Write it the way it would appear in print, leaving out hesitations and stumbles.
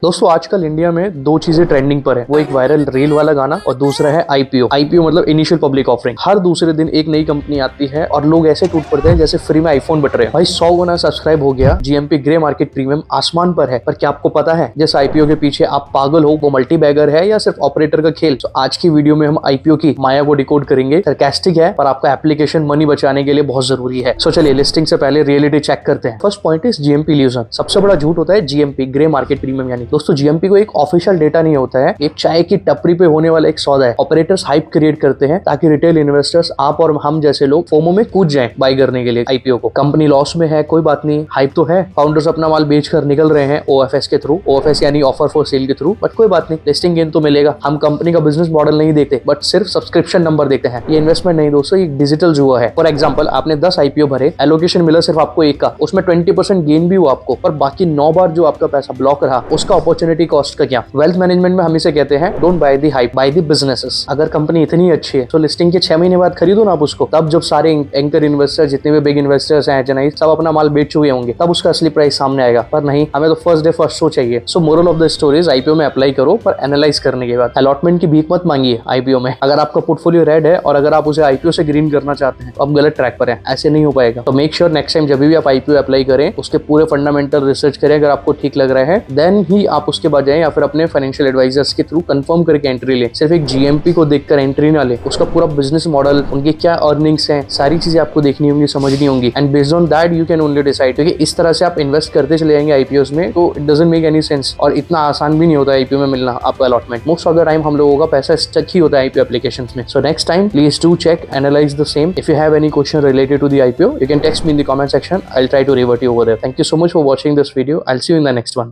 दोस्तों आजकल इंडिया में दो चीजें ट्रेंडिंग पर है। वो एक वायरल रील वाला गाना और दूसरा है आईपीओ। आईपीओ मतलब इनिशियल पब्लिक ऑफरिंग। हर दूसरे दिन एक नई कंपनी आती है और लोग ऐसे टूट पड़ते हैं जैसे फ्री में आईफोन बट रहे हैं। भाई 100 गुना सब्सक्राइब हो गया, जीएमपी ग्रे मार्केट प्रीमियम आसमान पर है। पर क्या आपको पता है जिस आईपीओ के पीछे आप पागल हो वो मल्टी बैगर है या सिर्फ ऑपरेटर का खेल? तो आज की वीडियो में हम आईपीओ की माया को डिकोड करेंगे। सरकास्टिक है पर आपका एप्लीकेशन मनी बचाने के लिए बहुत जरूरी है। सो चलिए लिस्टिंग से पहले रियलिटी चेक करते हैं। First point is GMP illusion. सबसे बड़ा झूठ होता है जीएमपी ग्रे मार्केट प्रीमियम। यानी दोस्तों जीएमपी को ऑफिशियल डेटा नहीं होता है, एक चाय की टपरी पे होने वाला एक सौदा है। ऑपरेटर्स हाइप क्रिएट करते हैं ताकि रिटेल इन्वेस्टर्स आप और हम जैसे लोग फोमो में कूद जाएं बाय करने के लिए आईपीओ को। कंपनी लॉस में है कोई बात नहीं, हाइप तो है, फाउंडर्स अपना माल बेचकर निकल रहे हैं ओएफएस के थ्रू, ओएफएस यानी ऑफर फॉर सेल के थ्रू, बट कोई बात नहीं, लिस्टिंग गेन तो मिलेगा। हम कंपनी का बिजनेस मॉडल नहीं देखते बट सिर्फ सब्सक्रिप्शन नंबर देखते हैं। ये इन्वेस्टमेंट नहीं दोस्तों, ये डिजिटल जुआ है। फॉर एग्जाम्पल आपने 10 आईपीओ भरे, एलोकेशन मिला सिर्फ आपको एक का, उसमें 20% गेन भी हुआ आपको, पर बाकी 9 बार जो आपका पैसा ब्लॉक रहा उसका अपॉर्चुनिटी कॉस्ट का क्या? वेल्थ मैनेजमेंट में हम इसे कहते हैं don't by the hype, by the businesses. अगर कंपनी इतनी अच्छी है तो लिस्टिंग के 6 महीने बाद खरीदो ना आप उसको। तब जब सारे एंकर इन्वेस्टर जितने भी बिग इन्वेस्टर्स हैं चेन्नई सब अपना माल बेच चुके होंगे, तब उसका असली प्राइस सामने आएगा। पर नहीं, हमें तो फर्स्ट डे फर्स्ट शो चाहिए। सो moral of the story is IPO में अप्लाई करो पर एनालाइज करने के बाद। अलॉटमेंट की भीख मत मांगिए आईपीओ में। अगर आपका पोर्टफोलियो रेड है और अगर आप उसे आईपीओ से ग्रीन करना चाहते हैं तो आप गलत ट्रैक पर हैं, ऐसे नहीं हो पाएगा। तो मेक श्योर नेक्स्ट टाइम जब भी आप आईपीओ अप्लाई करें उसके पूरे फंडामेंटल रिसर्च करें। अगर आपको ठीक लग रहा है देन ही आप उसके बाद जाएं या फिर अपने फाइनेंशियल एडवाइजर्स के थ्रू कंफर्म करके एंट्री ले। सिर्फ एक जीएमपी को देखकर एंट्री ना ले, उसका पूरा बिजनेस मॉडल, उनके क्या अर्निंग्स हैं, सारी चीजें आपको देखनी होंगी, समझनी होंगी, and based on that you can only decide. क्योंकि इस तरह से आप इन्वेस्ट करते चले जाएंगे आईपीओस में तो it doesn't make any sense, और इतना आसान भी नहीं होता आईपीओ में मिलना आपका allotment. Most of the time हम लोगों का पैसा स्टक ही होता है आईपीओ एप्लीकेशंस में। So next time please do check, analyse the same. If you have any question related to the IPO you can text me in the comment section. I'll try to revert you over there. Thank you so much for watching this video. I'll see you in the next one.